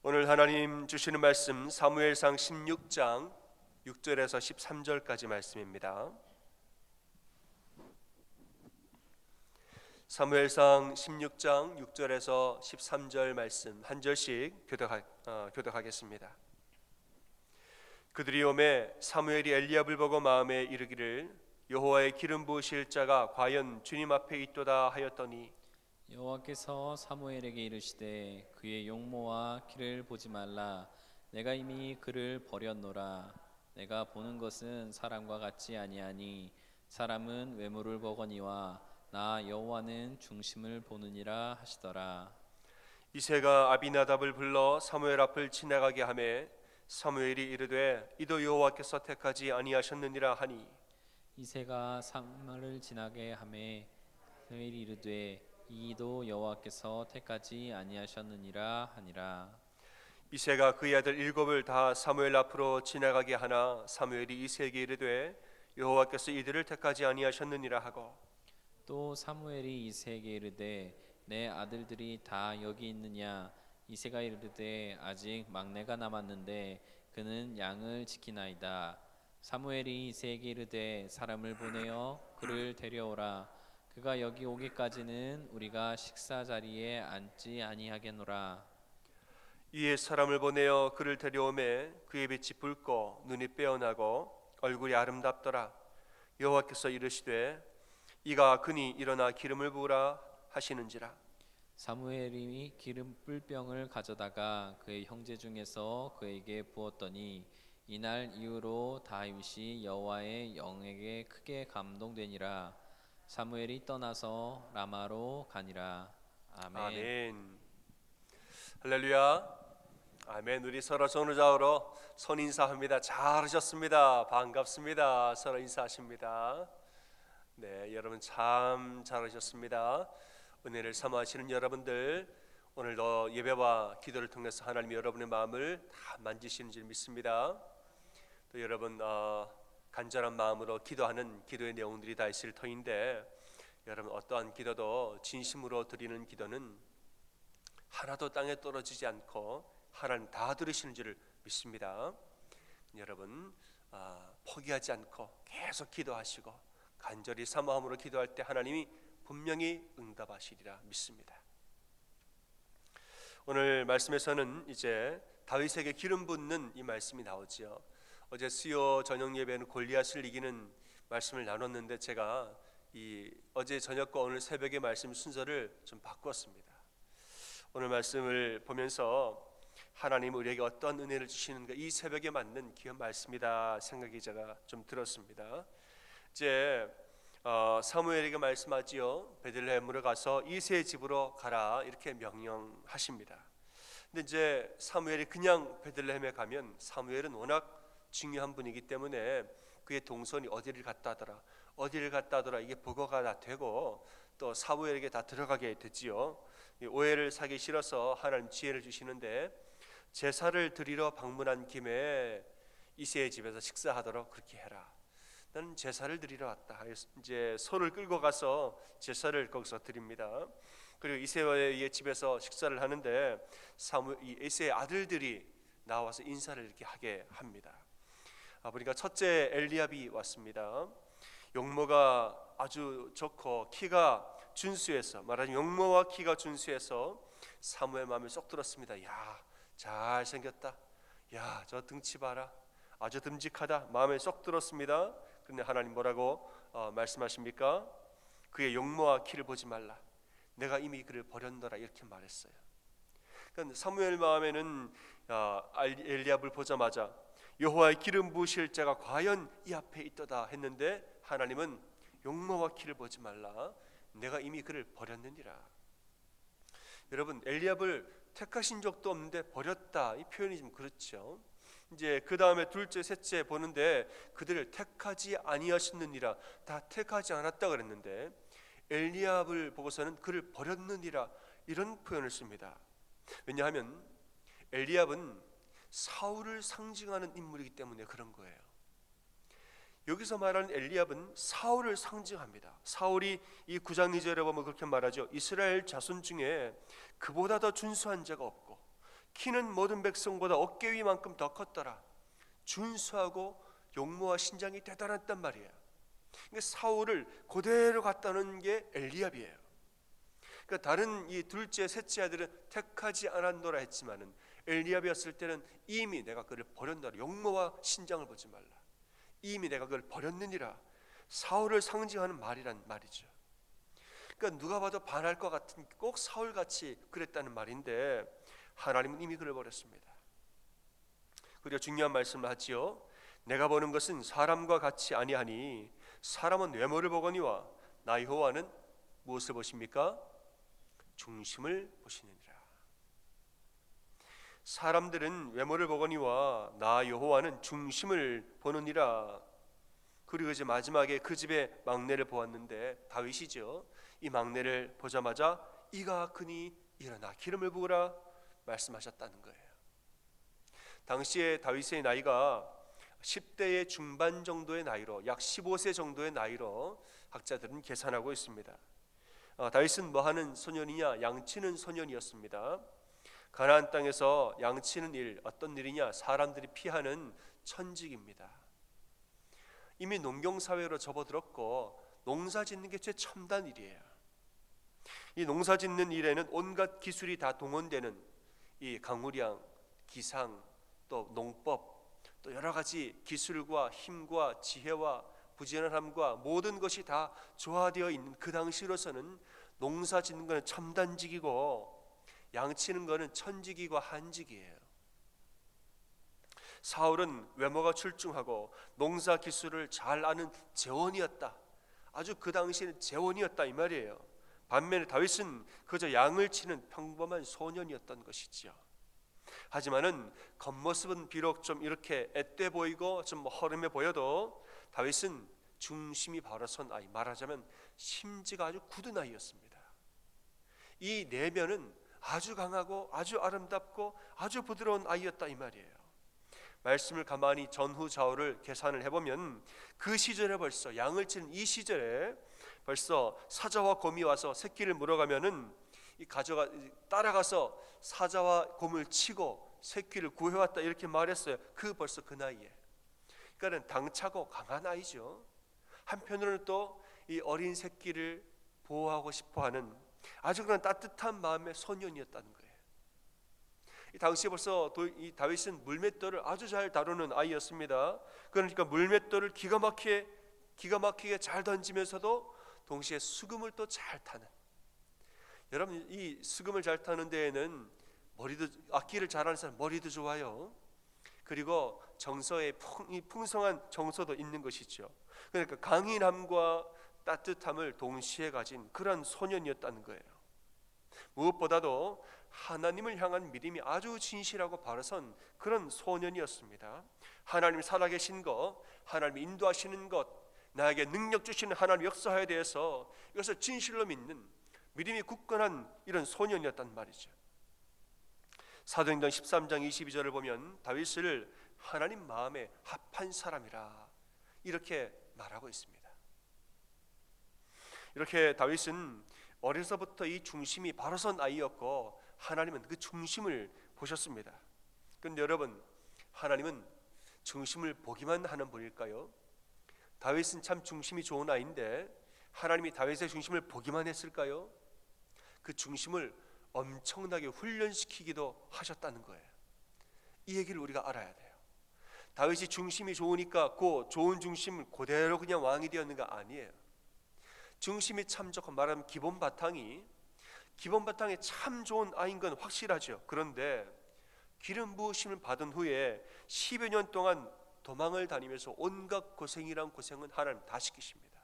오늘 하나님 주시는 말씀 사무엘상 16장 6절에서 13절까지 말씀입니다. 사무엘상 16장 6절에서 13절 말씀 한 절씩 교독하겠습니다. 그들이 오매 사무엘이 엘리압을 보고 마음에 이르기를 여호와의 기름 부으실 자가 과연 주님 앞에 있도다 하였더니 여호와께서 사무엘에게 이르시되 그의 용모와 키를 보지 말라. 내가 이미 그를 버렸노라. 내가 보는 것은 사람과 같지 아니하니 사람은 외모를 보거니와 나 여호와는 중심을 보느니라 하시더라. 이새가 아비나답을 불러 사무엘 앞을 지나가게 하매 사무엘이 이르되 이도 여호와께서 택하지 아니하셨느니라 하니 이새가 사무엘을 지나게 하매 사무엘이 이르되 이도 여호와께서 택하지 아니하셨느니라 하니라. 이새가 그의 아들 일곱을 다 사무엘 앞으로 지나가게 하나 사무엘이 이새에게 이르되 여호와께서 이들을 택하지 아니하셨느니라 하고 또 사무엘이 이새에게 이르되 내 아들들이 다 여기 있느냐. 이새가 이르되 아직 막내가 남았는데 그는 양을 지키나이다. 사무엘이 이새에게 이르되 사람을 보내어 그를 데려오라. 그가 여기 오기까지는 우리가 식사 자리에 앉지 아니하겠노라. 이에 사람을 보내어 그를 데려오매 그의 빛이 붉고 눈이 빼어나고 얼굴이 아름답더라. 여호와께서 이르시되 이가 그니 일어나 기름을 부으라 하시는지라. 사무엘이 기름 뿔병을 가져다가 그의 형제 중에서 그에게 부었더니 이날 이후로 다윗이 여호와의 영에게 크게 감동되니라. 사무엘이 떠나서 라마로 가니라. 아멘. 아멘. 할렐루야. 아멘. 우리 서로 전우자우로 손 인사합니다. 잘하셨습니다. 반갑습니다. 서로 인사하십니다. 네, 여러분 참 잘하셨습니다. 은혜를 사모하시는 여러분들, 오늘도 예배와 기도를 통해서 하나님이 여러분의 마음을 다 만지시는 줄 믿습니다. 또 여러분 간절한 마음으로 기도하는 기도의 내용들이 다 있을 터인데, 여러분 어떠한 기도도 진심으로 드리는 기도는 하나도 땅에 떨어지지 않고 하나님 다 들으시는 줄을 믿습니다. 여러분 포기하지 않고 계속 기도하시고 간절히 사모함으로 기도할 때 하나님이 분명히 응답하시리라 믿습니다. 오늘 말씀에서는 이제 다윗에게 기름 붓는 이 말씀이 나오죠. 어제 수요 저녁 예배는 골리앗을 이기는 말씀을 나눴는데 제가 어제 저녁과 오늘 새벽의 말씀 순서를 좀 바꿨습니다. 오늘 말씀을 보면서 하나님 우리에게 어떤 은혜를 주시는가, 이 새벽에 맞는 귀한 말씀이다 생각이 제가 좀 들었습니다. 이제 사무엘에게 말씀하지요. 베들레헴으로 가서 이새의 집으로 가라 이렇게 명령하십니다. 근데 이제 사무엘이 그냥 베들레헴에 가면 사무엘은 워낙 중요한 분이기 때문에 그의 동선이 어디를 갔다 하더라 이게 보고가 다 되고 또 사무엘에게 다 들어가게 되지요. 오해를 사기 싫어서 하나님 지혜를 주시는데 제사를 드리러 방문한 김에 이새의 집에서 식사하도록 그렇게 해라. 나는 제사를 드리러 왔다. 이제 소를 끌고 가서 제사를 거기서 드립니다. 그리고 이새의 집에서 식사를 하는데 이새의 아들들이 나와서 인사를 이렇게 하게 합니다. 보니까 첫째 엘리압이 왔습니다. 용모가 아주 좋고 키가 준수해서, 말하자면 용모와 키가 준수해서 사무엘 마음에 쏙 들었습니다. 야, 잘생겼다. 야, 저 등치 봐라. 아주 듬직하다. 마음에 쏙 들었습니다. 그런데 하나님 뭐라고 말씀하십니까? 그의 용모와 키를 보지 말라. 내가 이미 그를 버렸노라 이렇게 말했어요. 그러니까 사무엘 마음에는 엘리압을 보자마자 여호와의 기름 부으실 자가 과연 이 앞에 있도다 했는데 하나님은 용모와 키를 보지 말라. 내가 이미 그를 버렸느니라. 여러분 엘리압을 택하신 적도 없는데 버렸다, 이 표현이 좀 그렇죠. 이제 그 다음에 둘째 셋째 보는데 그들을 택하지 아니하셨느니라, 다 택하지 않았다 그랬는데 엘리압을 보고서는 그를 버렸느니라 이런 표현을 씁니다. 왜냐하면 엘리압은 사울을 상징하는 인물이기 때문에 그런 거예요. 여기서 말하는 엘리압은 사울을 상징합니다. 사울이 이 9장 2절에 보면 그렇게 말하죠. 이스라엘 자손 중에 그보다 더 준수한 자가 없고 키는 모든 백성보다 어깨 위만큼 더 컸더라. 준수하고 용모와 신장이 대단했단 말이에요. 그러니까 사울을 그대로 갖다 놓은 게 엘리압이에요. 그러니까 다른 이 둘째, 셋째 아들은 택하지 않았노라 했지만은 엘리압이었을 때는 이미 내가 그를 버렸노라. 용모와 신장을 보지 말라. 이미 내가 그를 버렸느니라. 사울을 상징하는 말이란 말이죠. 그러니까 누가 봐도 반할 것 같은 꼭 사울같이 그랬다는 말인데 하나님은 이미 그를 버렸습니다. 그리고 중요한 말씀을 하지요. 내가 보는 것은 사람과 같이 아니하니 사람은 외모를 보거니와 나 여호와는 무엇을 보십니까? 중심을 보시느니라. 사람들은 외모를 보거니와 나 여호와는 중심을 보느니라. 그리고 이제 마지막에 그 집의 막내를 보았는데 다윗이죠. 이 막내를 보자마자 이가 크니 일어나 기름을 부으라 말씀하셨다는 거예요. 당시에 다윗의 나이가 10대의 중반 정도의 나이로 약 15세 정도의 나이로 학자들은 계산하고 있습니다. 다윗은 뭐하는 소년이냐? 양치는 소년이었습니다. 가나안 땅에서 양치는 일, 어떤 일이냐? 사람들이 피하는 천직입니다. 이미 농경사회로 접어들었고 농사 짓는 게 최첨단 일이에요. 이 농사 짓는 일에는 온갖 기술이 다 동원되는 이 강우량, 기상, 또 농법, 또 여러 가지 기술과 힘과 지혜와 부지런함과 모든 것이 다 조화되어 있는 그 당시로서는 농사 짓는 것은 첨단직이고 양치는 것은 천직이고 한직이에요. 사울은 외모가 출중하고 농사 기술을 잘 아는 재원이었다. 아주 그 당시에는 재원이었다 이 말이에요. 반면에 다윗은 그저 양을 치는 평범한 소년이었던 것이지요. 하지만은 겉모습은 비록 좀 이렇게 앳돼 보이고 좀 허름해 보여도 다윗은 중심이 바로 선 아이, 말하자면 심지가 아주 굳은 아이였습니다. 이 내면은 아주 강하고 아주 아름답고 아주 부드러운 아이였다 이 말이에요. 말씀을 가만히 전후 좌우를 계산을 해보면 그 시절에 벌써 양을 치는 이 시절에 벌써 사자와 곰이 와서 새끼를 물어가면은 이 가져가 따라가서 사자와 곰을 치고 새끼를 구해왔다 이렇게 말했어요. 벌써 그 나이에. 그러니까는 당차고 강한 아이죠. 한편으로는 또 이 어린 새끼를 보호하고 싶어하는 아주 그런 따뜻한 마음의 소년이었다는 거예요. 이 당시에 벌써 이 다윗은 물맷돌을 아주 잘 다루는 아이였습니다. 그러니까 물맷돌을 기가 막히게 잘 던지면서도 동시에 수금을 또 잘 타는. 여러분 이 수금을 잘 타는 데에는 머리도 악기를 잘하는 사람 머리도 좋아요. 그리고 정서에 풍성한 정서도 있는 것이죠. 그러니까 강인함과 따뜻함을 동시에 가진 그런 소년이었다는 거예요. 무엇보다도 하나님을 향한 믿음이 아주 진실하고 바로선 그런 소년이었습니다. 하나님 살아계신 것, 하나님 인도하시는 것, 나에게 능력 주시는 하나님 역사에 대해서 이것을 진실로 믿는 믿음이 굳건한 이런 소년이었단 말이죠. 사도행전 13장 22절을 보면 다윗을 하나님 마음에 합한 사람이라 이렇게 말하고 있습니다. 이렇게 다윗은 어려서부터 이 중심이 바로 선 아이였고 하나님은 그 중심을 보셨습니다. 그런데 여러분, 하나님은 중심을 보기만 하는 분일까요? 다윗은 참 중심이 좋은 아이인데 하나님이 다윗의 중심을 보기만 했을까요? 그 중심을 엄청나게 훈련시키기도 하셨다는 거예요. 이 얘기를 우리가 알아야 돼요. 다윗이 중심이 좋으니까 그 좋은 중심을 그대로 그냥 왕이 되었는가? 아니에요. 중심이 참 좋고 말하면 기본 바탕이 참 좋은 아이인 건 확실하죠. 그런데 기름 부으심을 받은 후에 10여 년 동안 도망을 다니면서 온갖 고생이란 고생은 하나님 다 시키십니다.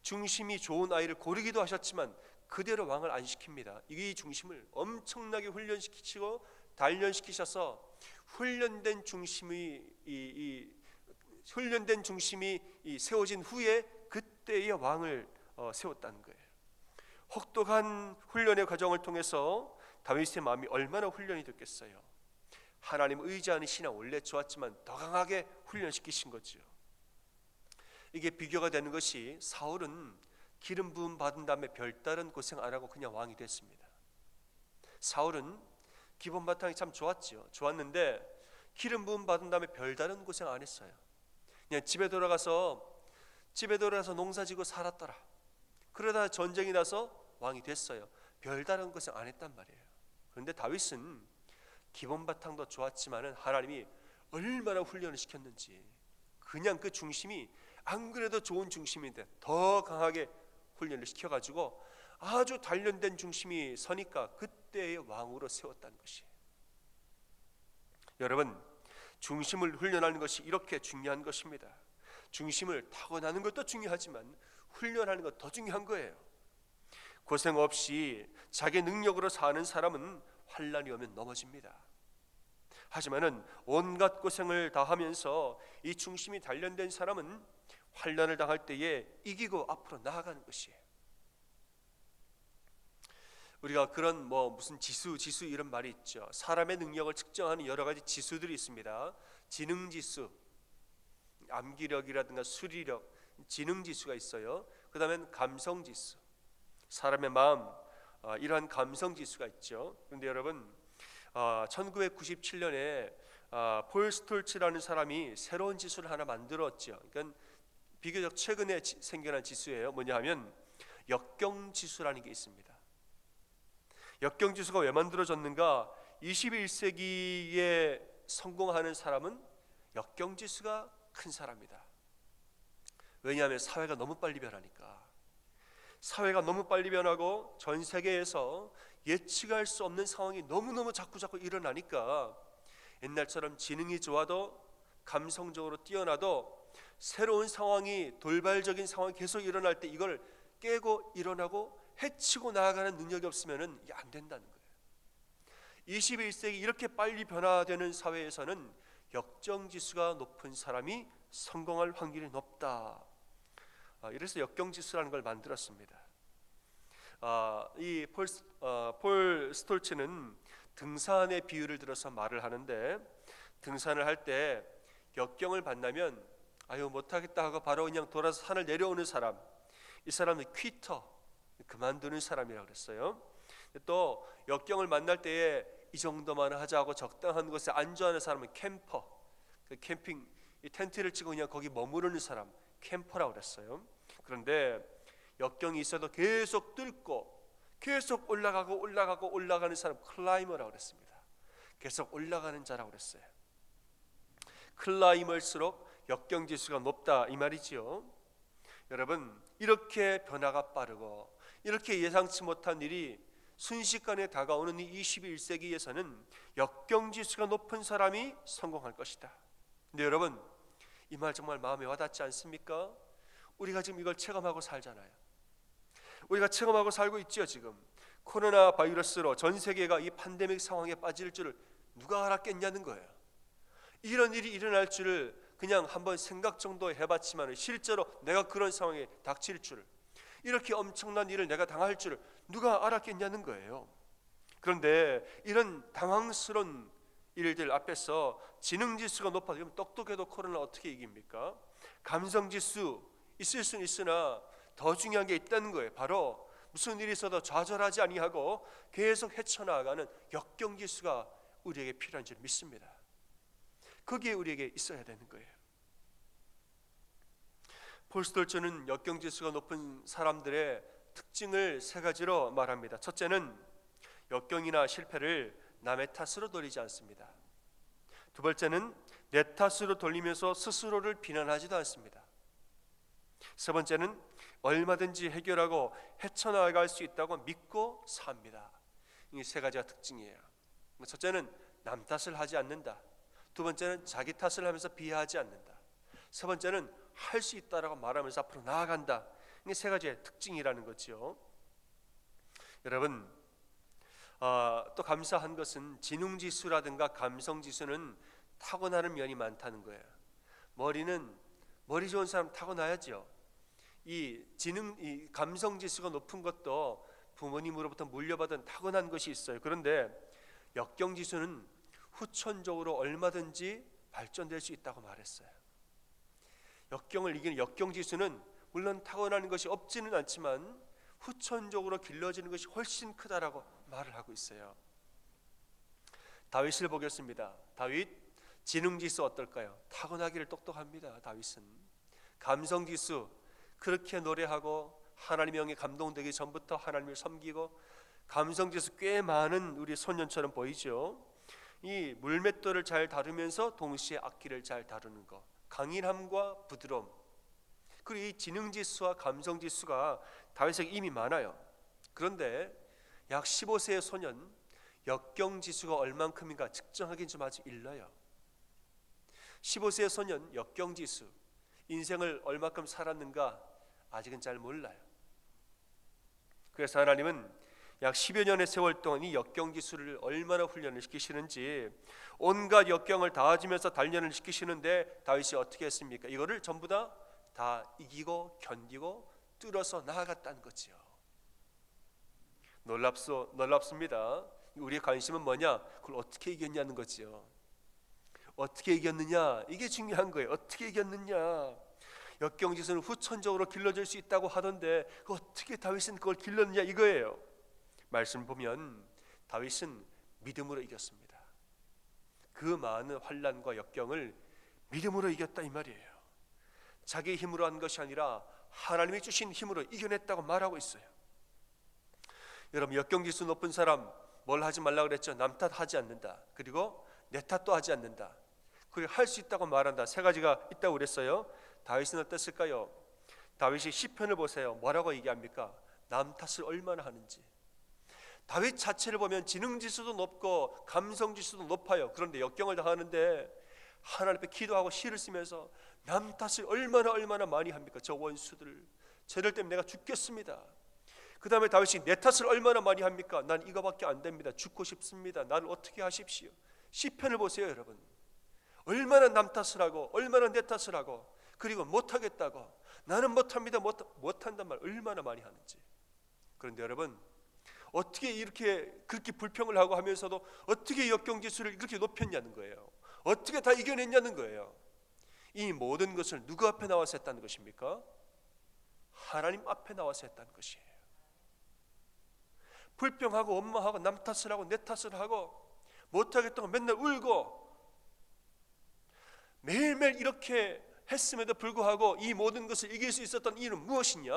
중심이 좋은 아이를 고르기도 하셨지만 그대로 왕을 안 시킵니다. 이 중심을 엄청나게 훈련시키시고 단련시키셔서 훈련된 중심이 세워진 후에 그때의 왕을 세웠다는 거예요. 혹독한 훈련의 과정을 통해서 다윗의 마음이 얼마나 훈련이 됐겠어요. 하나님 의지하는 신앙 원래 좋았지만 더 강하게 훈련시키신 거죠. 이게 비교가 되는 것이 사울은 기름 부음 받은 다음에 별다른 고생 안 하고 그냥 왕이 됐습니다. 사울은 기본 바탕이 참 좋았지요. 좋았는데 기름 부음 받은 다음에 별다른 고생 안 했어요. 그냥 집에 돌아가서 농사지고 살았더라. 그러다 전쟁이 나서 왕이 됐어요. 별다른 고생 안 했단 말이에요. 그런데 다윗은 기본 바탕도 좋았지만은 하나님이 얼마나 훈련을 시켰는지, 그냥 그 중심이 안 그래도 좋은 중심인데 더 강하게 훈련을 시켜가지고 아주 단련된 중심이 서니까 그때의 왕으로 세웠다는 것이에요. 여러분, 중심을 훈련하는 것이 이렇게 중요한 것입니다. 중심을 타고나는 것도 중요하지만 훈련하는 것 더 중요한 거예요. 고생 없이 자기 능력으로 사는 사람은 환난이 오면 넘어집니다. 하지만은 온갖 고생을 다 하면서 이 중심이 단련된 사람은 환난을 당할 때에 이기고 앞으로 나아가는 것이에요. 우리가 그런 무슨 지수 이런 말이 있죠. 사람의 능력을 측정하는 여러 가지 지수들이 있습니다. 지능지수, 암기력이라든가 수리력, 지능지수가 있어요. 그 다음엔 감성지수, 사람의 마음, 이러한 감성지수가 있죠. 그런데 여러분, 1997년에 폴 스톨츠라는 사람이 새로운 지수를 하나 만들었죠. 그러니까 비교적 최근에 생겨난 지수예요. 뭐냐 하면 역경지수라는 게 있습니다. 역경지수가 왜 만들어졌는가? 21세기에 성공하는 사람은 역경지수가 큰 사람이다. 왜냐하면 사회가 너무 빨리 변하니까. 사회가 너무 빨리 변하고 전 세계에서 예측할 수 없는 상황이 너무너무 자꾸 일어나니까 옛날처럼 지능이 좋아도 감성적으로 뛰어나도 새로운 상황이, 돌발적인 상황이 계속 일어날 때 이걸 깨고 일어나고 해치고 나아가는 능력이 없으면 이게 안 된다는 거예요. 21세기 이렇게 빨리 변화되는 사회에서는 역경지수가 높은 사람이 성공할 확률이 높다. 이래서 역경지수라는 걸 만들었습니다. 이 폴 스톨츠는 등산의 비유를 들어서 말을 하는데, 등산을 할 때 역경을 만나면 못하겠다 하고 바로 그냥 돌아서 산을 내려오는 사람, 이 사람은 퀴터, 그만두는 사람이라고 그랬어요. 또 역경을 만날 때에 이 정도만 하자고 적당한 곳에 안주하는 사람은 캠퍼, 그 캠핑 이 텐트를 치고 그냥 거기 머무르는 사람, 캠퍼라고 그랬어요. 그런데 역경이 있어도 계속 뚫고 계속 올라가는 사람, 클라이머라고 그랬습니다. 계속 올라가는 자라고 그랬어요. 클라이머일수록 역경 지수가 높다 이 말이지요. 여러분, 이렇게 변화가 빠르고 이렇게 예상치 못한 일이 순식간에 다가오는 이 21세기에서는 역경지수가 높은 사람이 성공할 것이다. 근데 여러분, 이 말 정말 마음에 와닿지 않습니까? 우리가 지금 이걸 체감하고 살잖아요. 우리가 체감하고 살고 있죠. 지금 코로나 바이러스로 전 세계가 이 팬데믹 상황에 빠질 줄을 누가 알았겠냐는 거예요. 이런 일이 일어날 줄을 그냥 한번 생각 정도 해봤지만 실제로 내가 그런 상황에 닥칠 줄을, 이렇게 엄청난 일을 내가 당할 줄을 누가 알았겠냐는 거예요. 그런데 이런 당황스러운 일들 앞에서 지능지수가 높아지면 똑똑해도 코로나 어떻게 이깁니까? 감성지수 있을 수는 있으나 더 중요한 게 있다는 거예요. 바로 무슨 일이 있어도 좌절하지 아니하고 계속 헤쳐나가는 역경지수가 우리에게 필요한 줄 믿습니다. 그게 우리에게 있어야 되는 거예요. 폴 스톨츠는 역경지수가 높은 사람들의 특징을 세 가지로 말합니다. 첫째는 역경이나 실패를 남의 탓으로 돌리지 않습니다. 두 번째는 내 탓으로 돌리면서 스스로를 비난하지도 않습니다. 세 번째는 얼마든지 해결하고 헤쳐나갈 수 있다고 믿고 삽니다. 이 세 가지가 특징이에요. 첫째는 남 탓을 하지 않는다. 두 번째는 자기 탓을 하면서 비하하지 않는다. 세 번째는 할 수 있다라고 말하면서 앞으로 나아간다. 이게 세 가지의 특징이라는 거죠. 여러분, 또 감사한 것은 지능지수라든가 감성지수는 타고나는 면이 많다는 거예요. 머리 좋은 사람 타고나야죠. 이 감성지수가 높은 것도 부모님으로부터 물려받은 타고난 것이 있어요. 그런데 역경지수는 후천적으로 얼마든지 발전될 수 있다고 말했어요. 역경을 이기는 역경지수는 물론 타고나는 것이 없지는 않지만 후천적으로 길러지는 것이 훨씬 크다라고 말을 하고 있어요. 다윗을 보겠습니다. 다윗 지능지수 어떨까요? 타고나기를 똑똑합니다. 다윗은 감성지수, 그렇게 노래하고 하나님의 영에 감동되기 전부터 하나님을 섬기고, 감성지수 꽤 많은 우리 소년처럼 보이죠. 이 물맷돌을 잘 다루면서 동시에 악기를 잘 다루는 것, 강인함과 부드러움, 그리고 이 지능지수와 감성지수가 다윗에게 이미 많아요. 그런데 약 15세의 소년, 역경지수가 얼만큼인가 측정하기는 좀 아직 일러요. 15세의 소년 역경지수, 인생을 얼마큼 살았는가 아직은 잘 몰라요. 그래서 하나님은 약 10여 년의 세월 동안 이 역경지수를 얼마나 훈련을 시키시는지, 온갖 역경을 다 단련을 시키시는데 다윗이 어떻게 했습니까? 이거를 전부 다 이기고 견디고 뚫어서 나아갔다는 거죠. 놀랍습니다. 우리의 관심은 뭐냐? 그걸 어떻게 이겼냐는 거죠. 어떻게 이겼느냐, 이게 중요한 거예요. 어떻게 이겼느냐. 역경지수는 후천적으로 길러질 수 있다고 하던데 어떻게 다윗은 그걸 길렀느냐, 이거예요. 말씀 보면 다윗은 믿음으로 이겼습니다. 그 많은 환난과 역경을 믿음으로 이겼다 이 말이에요. 자기 힘으로 한 것이 아니라 하나님이 주신 힘으로 이겨냈다고 말하고 있어요. 여러분, 역경지수 높은 사람 뭘 하지 말라 그랬죠? 남 탓하지 않는다. 그리고 내 탓도 하지 않는다. 그리고 할 수 있다고 말한다. 세 가지가 있다고 그랬어요. 다윗은 어땠을까요? 다윗이 시편을 보세요. 뭐라고 얘기합니까? 남 탓을 얼마나 하는지. 다윗 자체를 보면 지능지수도 높고 감성지수도 높아요. 그런데 역경을 당하는데 하나님 앞에 기도하고 시를 쓰면서 남 탓을 얼마나 많이 합니까? 저 원수들, 쟤들 때문에 내가 죽겠습니다. 그 다음에 다윗이 내 탓을 얼마나 많이 합니까? 난 이거밖에 안 됩니다. 죽고 싶습니다. 나를 어떻게 하십시오. 시편을 보세요, 여러분. 얼마나 남 탓을 하고 얼마나 내 탓을 하고, 그리고 못하겠다고, 나는 못합니다, 못한단 말 얼마나 많이 하는지. 그런데 여러분, 어떻게 그렇게 불평을 하고 하면서도 어떻게 역경지수를 그렇게 높였냐는 거예요. 어떻게 다 이겨냈냐는 거예요. 이 모든 것을 누구 앞에 나와서 했다는 것입니까? 하나님 앞에 나와서 했다는 것이에요. 불평하고 원망하고 남 탓을 하고 내 탓을 하고 못하겠다고 맨날 울고 매일매일 이렇게 했음에도 불구하고 이 모든 것을 이길 수 있었던 이유는 무엇이냐?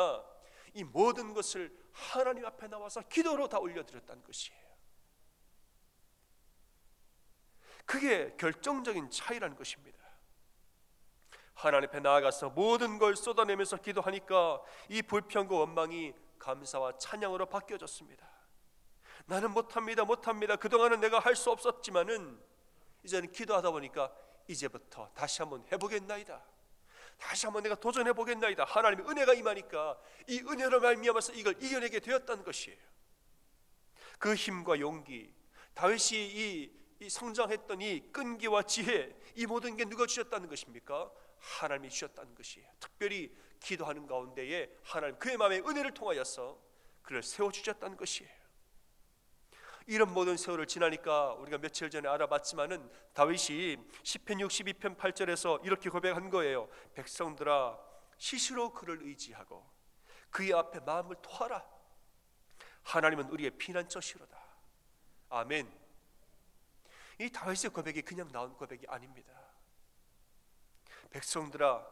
이 모든 것을 하나님 앞에 나와서 기도로 다 올려드렸다는 것이에요. 그게 결정적인 차이라는 것입니다. 하나님 앞에 나아가서 모든 걸 쏟아내면서 기도하니까 이 불평과 원망이 감사와 찬양으로 바뀌어졌습니다. 나는 못합니다. 그동안은 내가 할 수 없었지만은 이제는 기도하다 보니까 이제부터 다시 한번 해보겠나이다. 다시 한번 내가 도전해 보겠나이다. 하나님의 은혜가 임하니까 이 은혜로 말미암아서 이걸 이겨내게 되었다는 것이에요. 그 힘과 용기, 다윗이 이 성장했던 이 끈기와 지혜, 이 모든 게 누가 주셨다는 것입니까? 하나님이 주셨다는 것이에요. 특별히 기도하는 가운데에 하나님 그의 마음에 은혜를 통하여서 그를 세워주셨다는 것이에요. 이런 모든 세월을 지나니까 우리가 며칠 전에 알아봤지만은 다윗이 시편 62편 8절에서 이렇게 고백한 거예요. 백성들아, 시시로 그를 의지하고 그의 앞에 마음을 토하라. 하나님은 우리의 피난처시로다. 아멘. 이 다윗의 고백이 그냥 나온 고백이 아닙니다. 백성들아,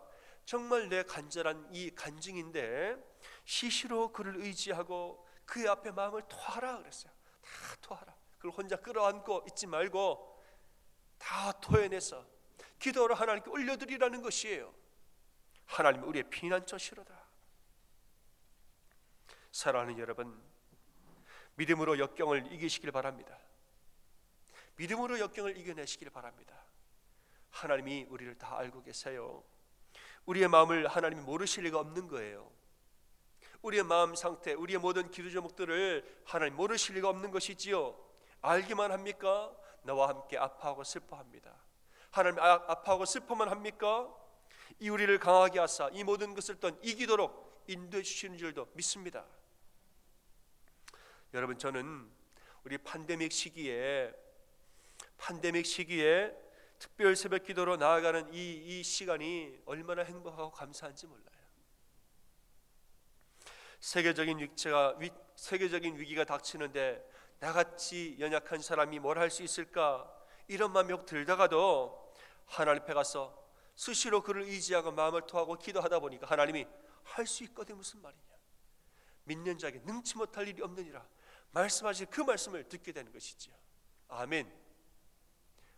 정말 내 간절한 이 간증인데 시시로 그를 의지하고 그의 앞에 마음을 토하라 그랬어요. 다 토하라. 그걸 혼자 끌어안고 있지 말고 다 토해내서 기도로 하나님께 올려드리라는 것이에요. 하나님 우리의 피난처시로다. 사랑하는 여러분, 믿음으로 역경을 이기시길 바랍니다. 믿음으로 역경을 이겨내시길 바랍니다. 하나님이 우리를 다 알고 계세요. 우리의 마음을 하나님이 모르실 리가 없는 거예요. 우리의 마음 상태, 우리의 모든 기도 제목들을 하나님 모르실 리가 없는 것이지요. 알기만 합니까? 나와 함께 아파하고 슬퍼합니다. 하나님 아파하고 슬퍼만 합니까? 이 우리를 강하게 하사 이 모든 것을 또 이기도록 인도해 주시는 줄도 믿습니다. 여러분, 저는 우리 팬데믹 시기에 특별 새벽 기도로 나아가는 이 시간이 얼마나 행복하고 감사한지 몰라요. 세계적인 위기가 닥치는데 나같이 연약한 사람이 뭘 할 수 있을까 이런 마음이 들다가도 하나님 앞에 가서 수시로 그를 의지하고 마음을 토하고 기도하다 보니까 하나님이 할 수 있거든 무슨 말이냐, 믿는 자에게 능치 못할 일이 없느니라 말씀하실 그 말씀을 듣게 되는 것이지요. 아멘.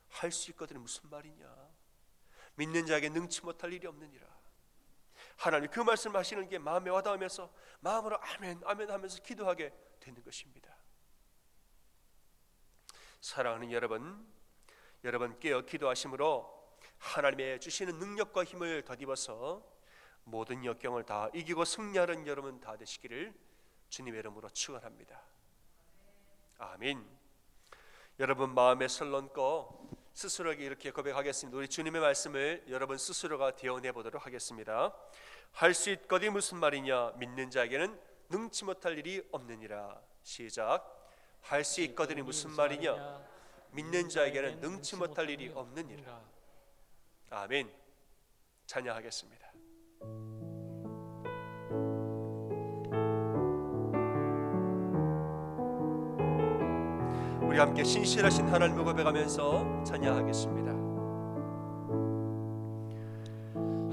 할 수 있거든 무슨 말이냐, 믿는 자에게 능치 못할 일이 없느니라. 하나님 그 말씀을 하시는 게 마음에 와닿으면서 마음으로 아멘 아멘 하면서 기도하게 되는 것입니다. 사랑하는 여러분, 여러분 깨어 기도하심으로 하나님의 주시는 능력과 힘을 덧입어서 모든 역경을 다 이기고 승리하는 여러분 다 되시기를 주님의 이름으로 축원합니다. 아멘. 여러분 마음에 설 얹고 스스로에게 이렇게 고백하겠습니다. 우리 주님의 말씀을 여러분 스스로가 대언해 보도록 하겠습니다. 할 수 있거든 무슨 말이냐, 믿는 자에게는 능치 못할 일이 없느니라. 시작. 할 수 있거든이 무슨 말이냐, 믿는 자에게는 능치 못할 일이 없느니라. 아멘. 찬양하겠습니다. 우리 함께 신실하신 하나님을 고백하면서 찬양하겠습니다.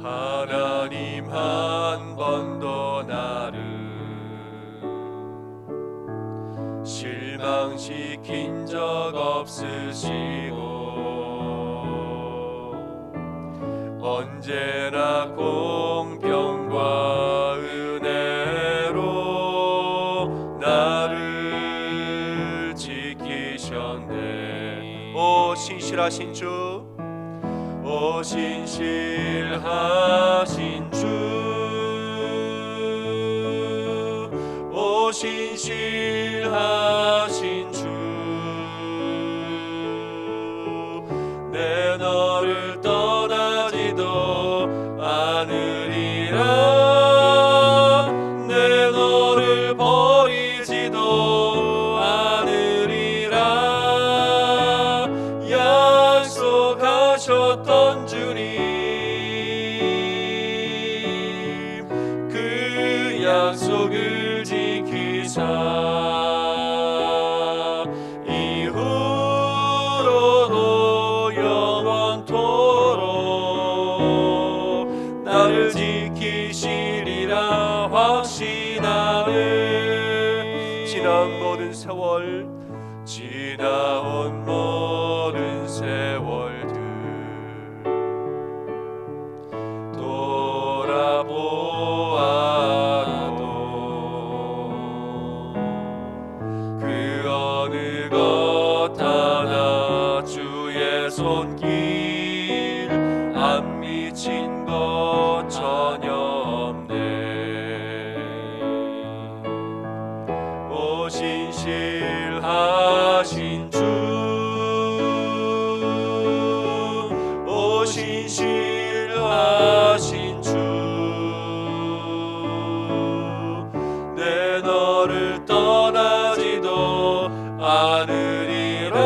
하나님 한 번도 나를 실망시킨 적 없으시고 언제나 공평과 은혜로 나를 지키셨네. 오 신실하신 주, 오 신실하신 주, 오 신실하신 주, 내 너를 떠나지도 않으리라, 내 너를 버리지도 않으리라 약속하셨던 주님, 그 약속을 지키사 이후로도 영원토록 나를 지키시리라 확신하네. 지나온 모든 세월, 지나온 모든 세월들 돌아보아도 그 어느 것 하나 주의 손길 안 미친 것 전혀 없네. 오 신실하신 주, 오 신실하신 주, 내 너를 떠나지도 않으리라,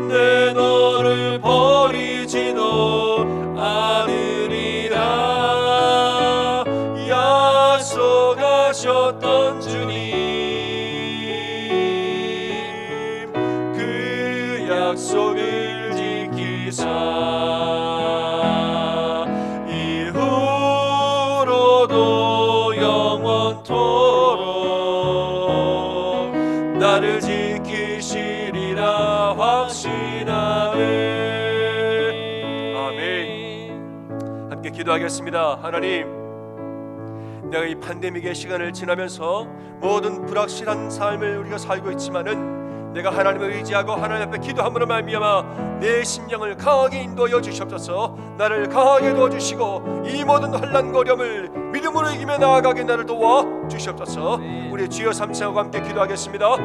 내 너를 버리지도 않으리라 약속하셨던 주님, 그 약속을 지키사 이후로도 영원토록 나를 지키시리라 확신하네. 아멘. 함께 기도하겠습니다. 하나님, 내가 이 팬데믹의 시간을 지나면서 모든 불확실한 삶을 우리가 살고 있지만은 내가 하나님을 의지하고 하나님 앞에 기도함으로 말미암아 내 심령을 강하게 인도하여 주시옵소서. 나를 강하게 도와주시고 이 모든 환난과 어려움을 믿음으로 이기며 나아가게 나를 도와 주시옵소서. 우리 주여 삼창하고 함께 기도하겠습니다.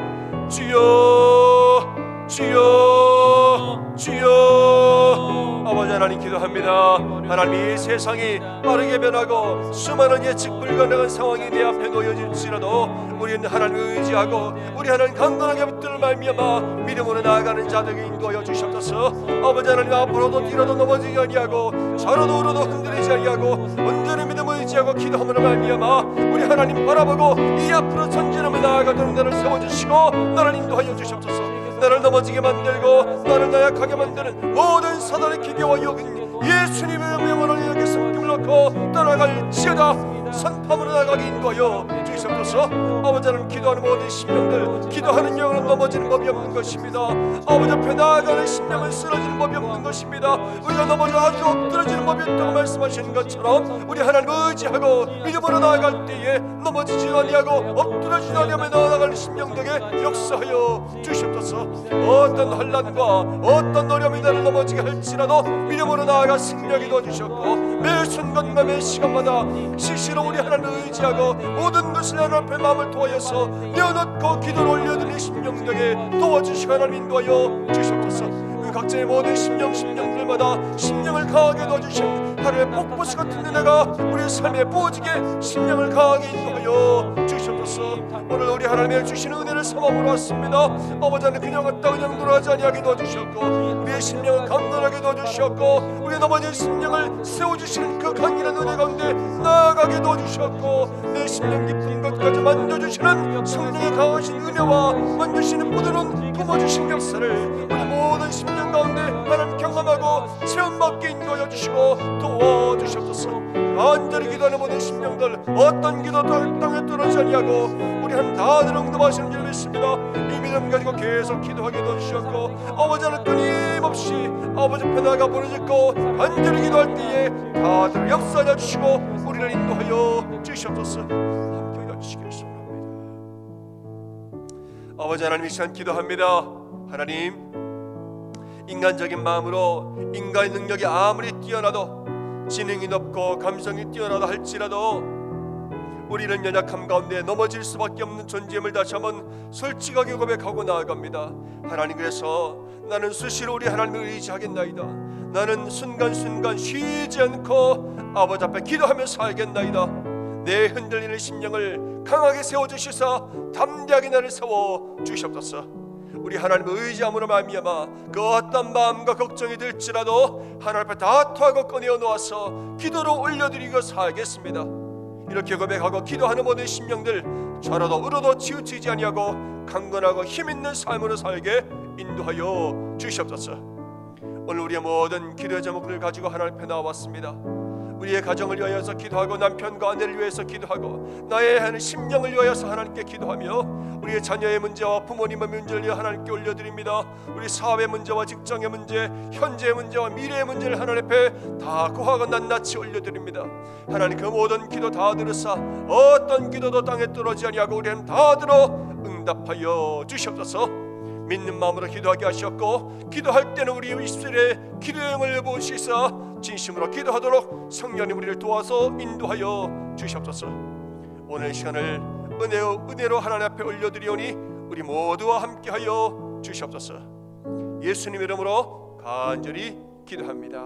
주여 주여 주여. 아버지 하나님 기도합니다. 하나님, 이 세상이 빠르게 변하고 수많은 예측 불가능한 상황이 내 앞에 놓여질지라도 우리는 하나님 의지하고 우리 하나님 강건하게 붙들 말미암아 믿음으로 나아가는 자들에게 인도하여 주시옵소서. 아버지 하나님, 앞으로도 뒤로도 넘어지지 아니하고 좌로도 우로도 흔들리지 아니하고 온전히 믿음을 의지하고 기도함으로 말미암아 우리 하나님 바라보고 이 앞으로 전진하며 나아가도록 나를 세워주시고 나를 인도하여 주시옵소서. 나를 넘어지게 만들고 나를 나약하게 만드는 모든 사단의 기계와 여긴 예수님의 명으로 여기 성김을 놓고 떠나갈지어다. 선포함으로 나가게 인도하여 주시옵소서. 아버지 하나님, 기도하는 모든 심령들, 기도하는 영은 넘어지는 법이 없는 것입니다. 아버지 앞에 나아가는 심령은 쓰러지는 법이 없는 것입니다. 우리가 넘어져 아주 엎드러지는 법이 없다고 말씀하시는 것처럼 우리 하나님 의지하고 믿음으로 나아갈 때에 넘어지지 아니하고 엎드러지지 아니하며 나아가는 심령들에게 역사하여 주시옵소서. 어떤 환난과 어떤 어려움이 나를 넘어지게 할지라도 믿음으로 나아갈 승리하게 도와주셨고 매 순간과 매 시간마다 시시로 우리 하나님 의지하고 모든 것을 하나님 앞에 마음을 도하여서 내어놓고 기도를 올려드리는 심령들에게 도와주시고 하나님 인도하여 주시옵소서. 그 각자의 모든 심령들마다 심령을 강하게 도와주신 하나님의 복부수 같은 은혜가 우리의 삶에 부어지게 심령을 강하게 인도하여 주시옵소서. 오늘 우리 하나님의 주시는 은혜를 삼아보러 왔습니다. 아버지 하나님, 그냥 왔다 그냥 돌아가지 아니하게 도와주셨고 우리의 심령을 강건하게 도와주셨고 우리의 넘어진 심령을 세워주시는 그 강인한 은혜 가운데 나아가게 도와주셨고 내 심령 깊은 것까지 만져주시는 성령의 강하신 은혜와 만져주시는 부드러운 품어주신 역사를 우리 모든 심령 가운데 하나님 경험하고 체험받게 인도하여 주시고 도와주시옵소서. 간절히 기도하는 모든 심령들, 어떤 기도도 땅에 떨어지지 아니하고 우리 하나님 다들 응답하시는 줄 믿습니다. 이 믿음 가지고 계속 기도하게 도와주셨고 아버지 하나님, 끊임없이 아버지 앞에 나아가 부르짖고 간절히 기도할 때에 다들 역사하여 주시고 우리를 인도하여 주시옵소서. 함께 해주시기를 소원합니다. 아버지 하나님, 이 시간 기도합니다. 하나님, 인간적인 마음으로 인간의 능력이 아무리 뛰어나도 지능이 높고 감성이 뛰어나다 할지라도 우리는 연약함 가운데 넘어질 수밖에 없는 존재임을 다시 한번 솔직하게 고백하고 나아갑니다. 하나님, 그래서 나는 수시로 우리 하나님을 의지하겠나이다. 나는 순간순간 쉬지 않고 아버지 앞에 기도하며 살겠나이다. 내 흔들리는 심령을 강하게 세워주시사 담대하게 나를 세워주시옵소서. 우리 하나님을 의지함으로 말미암아 그 어떤 마음과 걱정이 들지라도 하나님 앞에 다 토하고 꺼내어 놓아서 기도로 올려드리고 살겠습니다. 이렇게 고백하고 기도하는 모든 심령들, 좌로도 우로도 치우치지 아니하고 강건하고 힘있는 삶으로 살게 인도하여 주시옵소서. 오늘 우리의 모든 기도의 제목을 가지고 하나님 앞에 나와봤습니다. 우리의 가정을 위하여서 기도하고 남편과 아내를 위해서 기도하고 나의 하는 심령을 위하여서 하나님께 기도하며 우리의 자녀의 문제와 부모님의 문제를 위해 하나님께 올려드립니다. 우리 사업의 문제와 직장의 문제, 현재의 문제와 미래의 문제를 하나님 앞에 다 구하고 낱낱이 올려드립니다. 하나님, 그 모든 기도 다 들으사 어떤 기도도 땅에 떨어지지 아니하고 우리는 다 들어 응답하여 주시옵소서. 믿는 마음으로 기도하게 하셨고 기도할 때는 우리 입술에 기도의 영을 보시사 진심으로 기도하도록 성령님 우리를 도와서 인도하여 주시옵소서. 오늘 시간을 은혜로 하나님 앞에 올려드리오니 우리 모두와 함께하여 주시옵소서. 예수님 이름으로 간절히 기도합니다.